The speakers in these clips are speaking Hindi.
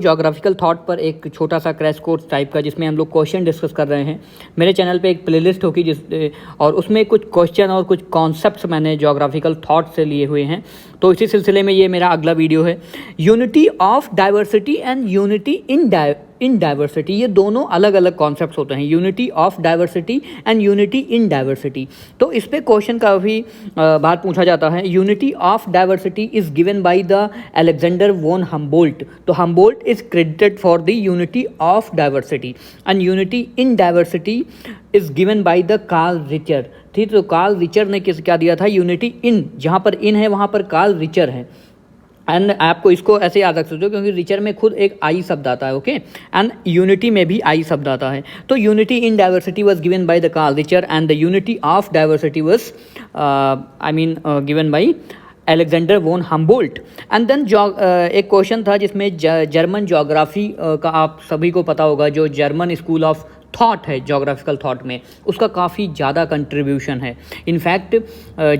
जोग्राफिकल थॉट पर एक छोटा सा क्रैश कोर्स टाइप का जिसमें हम लोग क्वेश्चन डिस्कस कर रहे हैं। मेरे चैनल पे एक प्लेलिस्ट होगी और उसमें कुछ क्वेश्चन और कुछ कॉन्सेप्ट्स मैंने जोग्राफिकल थॉट से लिए हुए हैं। तो इसी सिलसिले में ये मेरा अगला वीडियो है। Unity of diversity and unity in diversity, ये दोनों अलग अलग कॉन्सेप्ट्स होते हैं। Unity of diversity and unity in diversity. तो इस पे क्वेश्चन काफ़ी बार पूछा जाता है। Unity of diversity is given by the Alexander von Humboldt. तो Humboldt is credited for the unity of diversity and unity in diversity is given by the Carl Ritter. ठीक, तो कार्ल रिचर ने क्या दिया था? यूनिटी इन, जहाँ पर इन है वहाँ पर कार्ल रिचर है। एंड आपको इसको ऐसे याद रख सकते हो क्योंकि रिचर में खुद एक आई शब्द आता है। ओके, एंड यूनिटी में भी आई शब्द आता है। तो unity in diversity was given by the Carl Ritter and the unity of diversity was given by Alexander von Humboldt. And then एक क्वेश्चन था जिसमें जर्मन जोग्राफी का आप सभी को पता होगा, जो जर्मन स्कूल ऑफ थॉट है जोग्राफिकल थॉट में, उसका काफ़ी ज़्यादा कंट्रीब्यूशन है। इनफैक्ट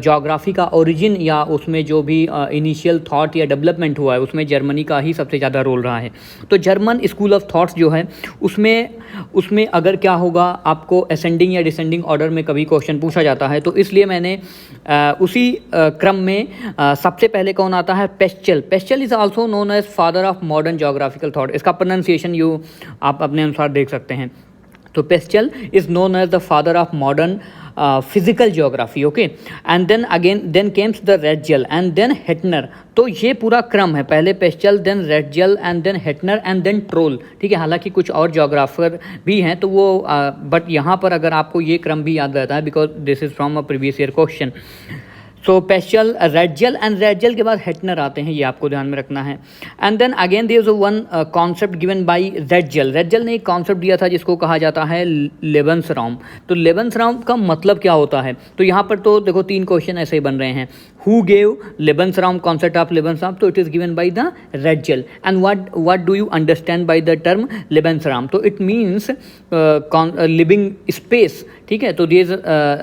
जोग्राफी का ओरिजिन या उसमें जो भी इनिशियल थॉट या डेवलपमेंट हुआ है उसमें जर्मनी का ही सबसे ज़्यादा रोल रहा है। तो जर्मन स्कूल ऑफ थॉट्स जो है उसमें अगर क्या होगा, आपको असेंडिंग या डिसेंडिंग ऑर्डर में कभी क्वेश्चन पूछा जाता है। तो इसलिए मैंने उसी क्रम में सबसे पहले कौन आता है? Peschel. Peschel is also known as father of modern geographical thought. इसका प्रोनाउंसिएशन आप अपने अनुसार देख सकते हैं। तो Peschel is known as the father of modern physical geography. Okay, and then comes the Ratzel and then Hettner. तो ये पूरा क्रम है, पहले Peschel, then Ratzel and then Hettner and then Troll. ठीक है, हालांकि कुछ और ज्योग्राफर भी हैं तो वो बट यहाँ पर अगर आपको ये क्रम भी याद रहता है because this is from a previous year question. So Peschel, Ratzel and Ratzel के बाद हेटनर आते हैं, ये आपको ध्यान में रखना है। And then again there is one concept given by Ratzel. Ratzel ने एक कॉन्सेप्ट दिया था जिसको कहा जाता है लेबेंसराउम। तो लेबेंसराउम का मतलब क्या होता है? तो यहाँ पर तो देखो 3 क्वेश्चन ऐसे ही बन रहे हैं। Who gave Lebensraum, concept of Lebensraum? तो it is given by the Ratzel. And what do you understand by the term Lebensraum? तो इट मीन्स लिविंग स्पेस। ठीक है, तो this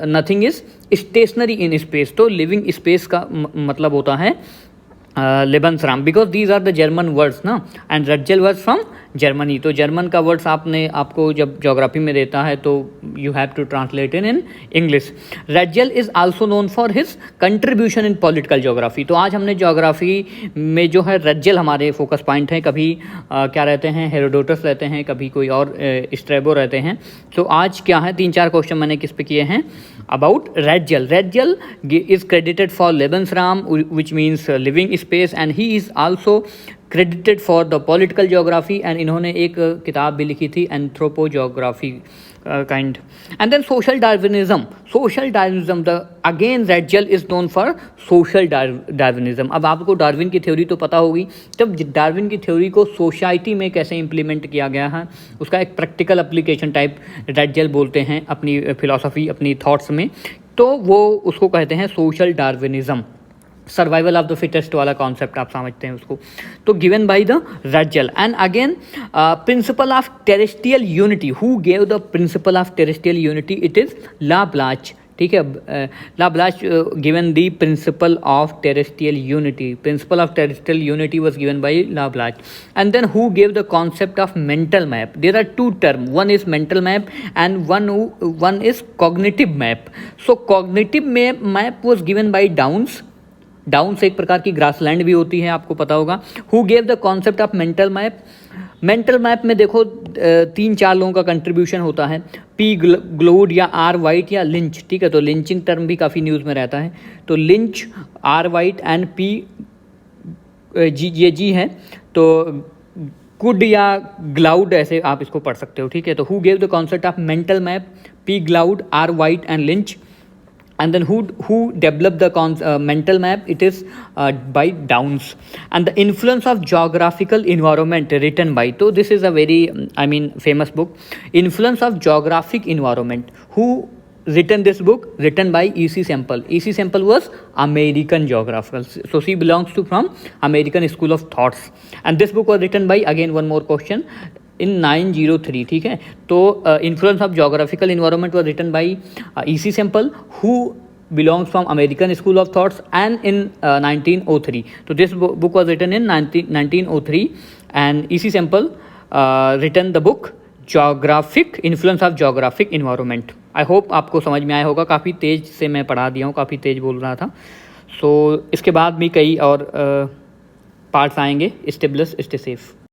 nothing is stationary in space. तो लिविंग स्पेस का मतलब होता है Lebensraum, because these are the German words ना, and Ratzel words from Germany. तो जर्मन का वर्ड्स आपको जब ज्योग्राफी में देता है तो you have to translate in English. Ratzel is also known for his contribution in political geography. तो आज हमने ज्योग्राफी में जो है रेटजल हमारे फोकस पॉइंट हैं। कभी क्या रहते हैं? हेरोडोटस रहते हैं, कभी कोई और स्ट्रैबो रहते हैं। तो आज क्या है, 3-4 क्वेश्चन मैंने किस पे किए हैं about Ratzel. Ratzel is credited for Lebensraum which means living space and he is also credited for the political geography. And इन्होंने एक किताब भी लिखी थी anthropogeography kind. And then social Darwinism. Social Darwinism, the again Ratzel is known for social Darwinism. अब आपको डार्विन की थ्योरी तो पता होगी, तब डार्विन की थ्योरी को सोसाइटी में कैसे इम्प्लीमेंट किया गया है उसका एक प्रैक्टिकल एप्लीकेशन टाइप रेटजल बोलते हैं अपनी फिलॉसफी, अपनी थॉट्स में। तो वो उसको कहते हैं social Darwinism. Survival of the fittest वाला कॉन्सेप्ट आप समझते हैं उसको। तो given by the Ratzel. And again principle of terrestrial unity. Who gave the principle of terrestrial unity? It is Laplace. ठीक है, Laplace given the principle of terrestrial unity. Principle of terrestrial unity was given by Laplace. And then who gave the concept of mental map? There are 2 term, one is mental map and one is cognitive map. So cognitive map was given bye downs. Downs एक प्रकार की ग्रासलैंड भी होती है, आपको पता होगा। Who gave the concept of mental map? Mental map में देखो 3-4 लोगों का कंट्रीब्यूशन होता है, पी ग्लोड या आर वाइट या लिंच। ठीक है, तो लिंचिंग टर्म भी काफ़ी न्यूज़ में रहता है। तो Lynch, R White and P G है। तो कुड या ग्लाउड ऐसे आप इसको पढ़ सकते हो। ठीक है, तो who gave the concept of mental map? P Gould, R White and Lynch. And then who developed the mental map? It is by Downes. And the influence of geographical environment written by, so this is a very famous book, Influence of Geographic Environment. Who written this book? Written by E.C. Semple. E.C. Semple was American geographer, so she belongs to from American School of Thoughts. And this book was written by, again one more question, in 903. ठीक है, तो influence of geographical environment was written by E.C. Semple, who belongs from American School of Thoughts, and in 1903. So this book was written in 1903 and इसी Semple written the book geographic influence of geographic environment. I hope आपको समझ में आया होगा, काफ़ी तेज़ से मैं पढ़ा दिया हूँ, काफ़ी तेज़ बोल रहा था। सो इसके बाद भी कई और पार्ट्स आएंगे। Stay blessed, stay safe.